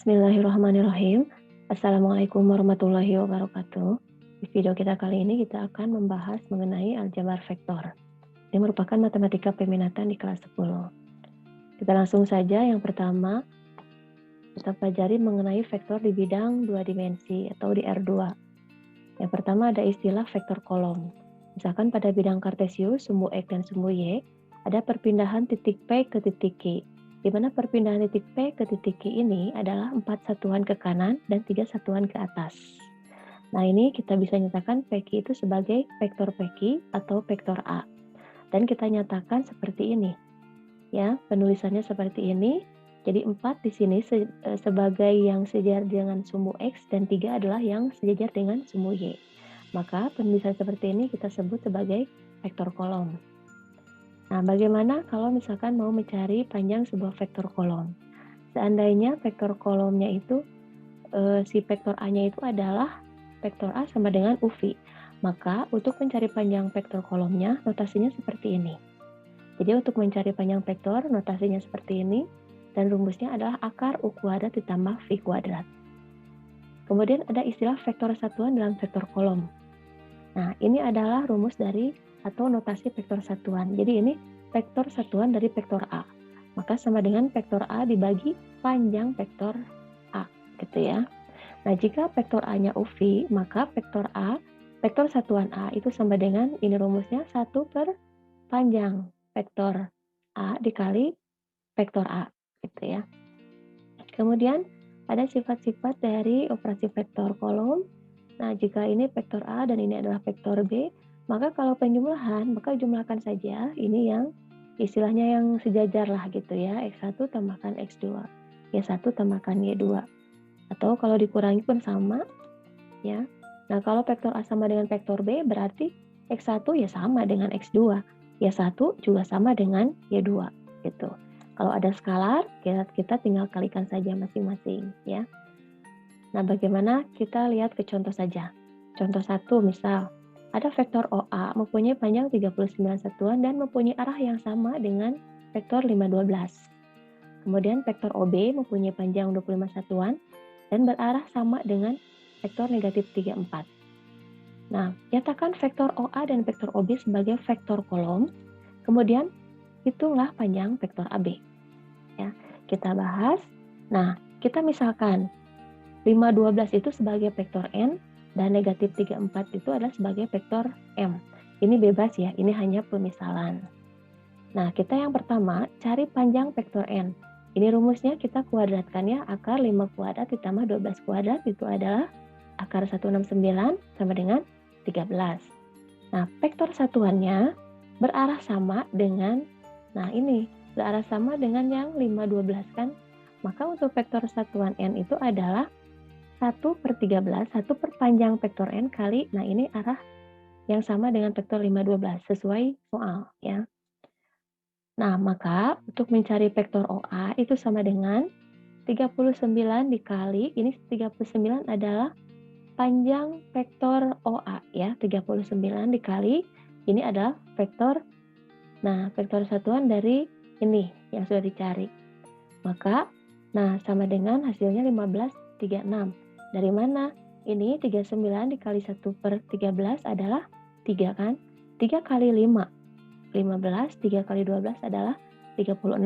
Bismillahirrahmanirrahim. Assalamualaikum warahmatullahi wabarakatuh. Di video kita kali ini kita akan membahas mengenai aljabar vektor. Ini merupakan matematika peminatan di kelas 10. Kita langsung saja. Yang pertama, kita pelajari mengenai vektor di bidang 2 dimensi atau di R2. Yang pertama ada istilah vektor kolom. Misalkan pada bidang kartesius, sumbu X dan sumbu Y, ada perpindahan titik P ke titik Q. Di mana perpindahan titik P ke titik Q ini adalah 4 satuan ke kanan dan 3 satuan ke atas. Nah, ini kita bisa nyatakan PQ itu sebagai vektor PQ atau vektor A. Dan kita nyatakan seperti ini. Ya, penulisannya seperti ini. Jadi 4 di sini sebagai yang sejajar dengan sumbu X dan 3 adalah yang sejajar dengan sumbu Y. Maka penulisan seperti ini kita sebut sebagai vektor kolom. Nah, bagaimana kalau misalkan mau mencari panjang sebuah vektor kolom? Seandainya vektor kolomnya itu, si vektor A-nya itu adalah vektor A sama dengan UV. Maka untuk mencari panjang vektor kolomnya, notasinya seperti ini. Jadi untuk mencari panjang vektor, notasinya seperti ini. Dan rumusnya adalah akar U kuadrat ditambah V kuadrat. Kemudian ada istilah vektor satuan dalam vektor kolom. Nah, ini adalah rumus dari atau notasi vektor satuan. Jadi ini vektor satuan dari vektor A. Maka sama dengan vektor A dibagi panjang vektor A, gitu ya. Nah, jika vektor A-nya UV, maka vektor A, vektor satuan A itu sama dengan, ini rumusnya 1 per panjang vektor A dikali vektor A, gitu ya. Kemudian ada sifat-sifat dari operasi vektor kolom. Nah, jika ini vektor A dan ini adalah vektor B, maka kalau penjumlahan, maka jumlahkan saja ini yang istilahnya yang sejajar lah gitu ya. X1 tambahkan X2, Y1 tambahkan Y2. Atau kalau dikurangi pun sama ya. Nah, kalau vektor A sama dengan vektor B berarti X1 ya sama dengan X2, Y1 juga sama dengan Y2 gitu. Kalau ada skalar, kita tinggal kalikan saja masing-masing ya. Nah, bagaimana kita lihat ke contoh saja. Contoh 1 misal, ada vektor OA mempunyai panjang 39 satuan dan mempunyai arah yang sama dengan vektor 512. Kemudian vektor OB mempunyai panjang 25 satuan dan berarah sama dengan vektor negatif 34. Nah, nyatakan vektor OA dan vektor OB sebagai vektor kolom. Kemudian hitunglah panjang vektor AB. Ya, kita bahas. Nah, kita misalkan 512 itu sebagai vektor N dan negatif 34 itu adalah sebagai vektor M. Ini bebas ya, ini hanya pemisalan. Nah, kita yang pertama cari panjang vektor N. Ini rumusnya kita kuadratkan ya, akar 5 kuadrat ditambah 12 kuadrat itu adalah akar 169 sama dengan 13. Nah, vektor satuannya berarah sama dengan, nah ini, berarah sama dengan yang 512 kan. Maka untuk vektor satuan N itu adalah 1 per 13, 1 per panjang vektor N kali, nah ini arah yang sama dengan vektor 512, sesuai soal ya. Nah, maka untuk mencari vektor OA itu sama dengan 39 dikali, ini 39 adalah panjang vektor OA ya, 39 dikali, ini adalah vektor, nah vektor satuan dari ini yang sudah dicari. Maka, nah sama dengan hasilnya 1536. Dari mana? Ini 39 dikali 1 per 13 adalah 3 kan? 3 kali 5, 15, 3 kali 12 adalah 36.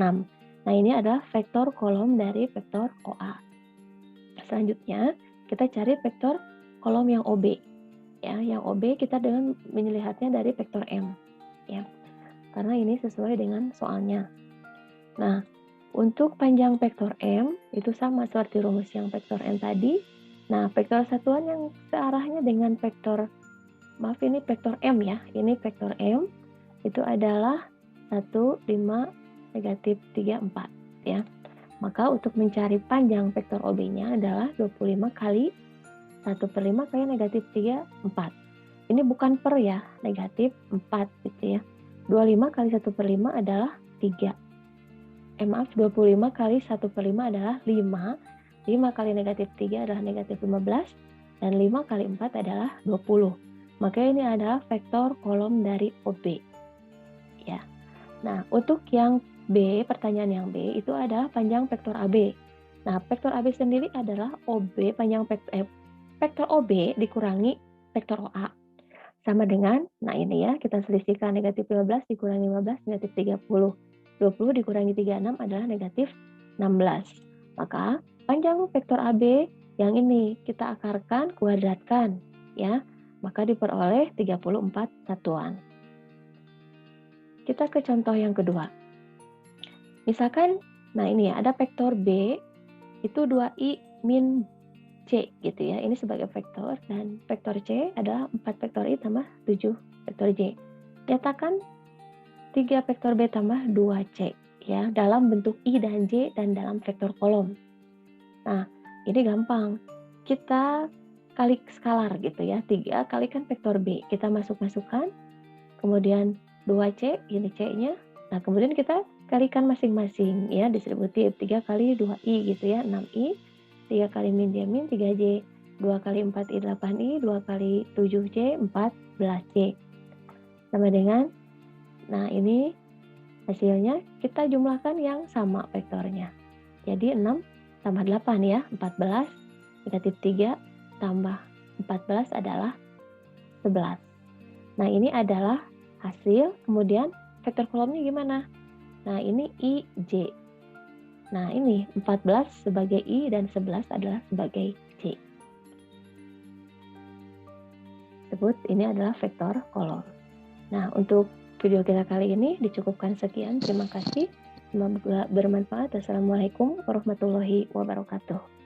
Nah, ini adalah vektor kolom dari vektor OA. Selanjutnya, kita cari vektor kolom yang OB. Ya, yang OB kita dengan melihatnya dari vektor M. Ya, karena ini sesuai dengan soalnya. Nah, untuk panjang vektor M itu sama seperti rumus yang vektor N tadi. Nah, vektor satuan yang searahnya dengan vektor, maaf ini vektor M ya, ini vektor M itu adalah 1, 5, negatif 3, 4 ya. Maka untuk mencari panjang vektor OB-nya adalah 25 kali 1 per 5 kali negatif 3, 4. Ini bukan per ya, negatif 4 gitu ya. 25 kali 1 per 5 adalah 3. 25 kali 1 per 5 adalah 5. 5 kali negatif 3 adalah negatif 15, dan 5 kali 4 adalah 20. Maka ini adalah vektor kolom dari OB. Ya. Nah, untuk yang B, pertanyaan yang B, itu adalah panjang vektor AB. Nah, vektor AB sendiri adalah OB panjang vektor OB dikurangi vektor OA. Sama dengan, nah ini ya, kita selisihkan negatif 15 dikurangi 15, negatif 30. 20 dikurangi 36 adalah negatif 16. Maka panjang vektor AB yang ini kita akarkan, kuadratkan, ya. Maka diperoleh 34 satuan. Kita ke contoh yang kedua. Misalkan, nah ini ya, ada vektor B itu 2i min C gitu ya. Ini sebagai vektor dan vektor C adalah 4 vektor I tambah 7 vektor J. Nyatakan 3 vektor B tambah 2C ya dalam bentuk I dan J dan dalam vektor kolom. Nah, ini gampang. Kita kali skalar gitu ya. 3 kalikan vektor B. Kita masukkan. Kemudian 2C, ini C-nya. Nah, kemudian kita kalikan masing-masing ya, distributif. 3 kali 2I gitu ya, 6I. 3 kali min J min 3J. 2 kali 4I 8I. 2 kali 7J 14J. Sama dengan, nah ini hasilnya kita jumlahkan yang sama vektornya. Jadi 6 tambah 8 ya, 14. Negatif 3 tambah 14 adalah 11. Nah ini adalah hasil, kemudian vektor kolomnya gimana? Nah ini I, J. Nah ini 14 sebagai I dan 11 adalah sebagai J. Sebut ini adalah vektor kolom. Nah untuk video kita kali ini dicukupkan sekian. Terima kasih. Semoga bermanfaat. Assalamualaikum warahmatullahi wabarakatuh.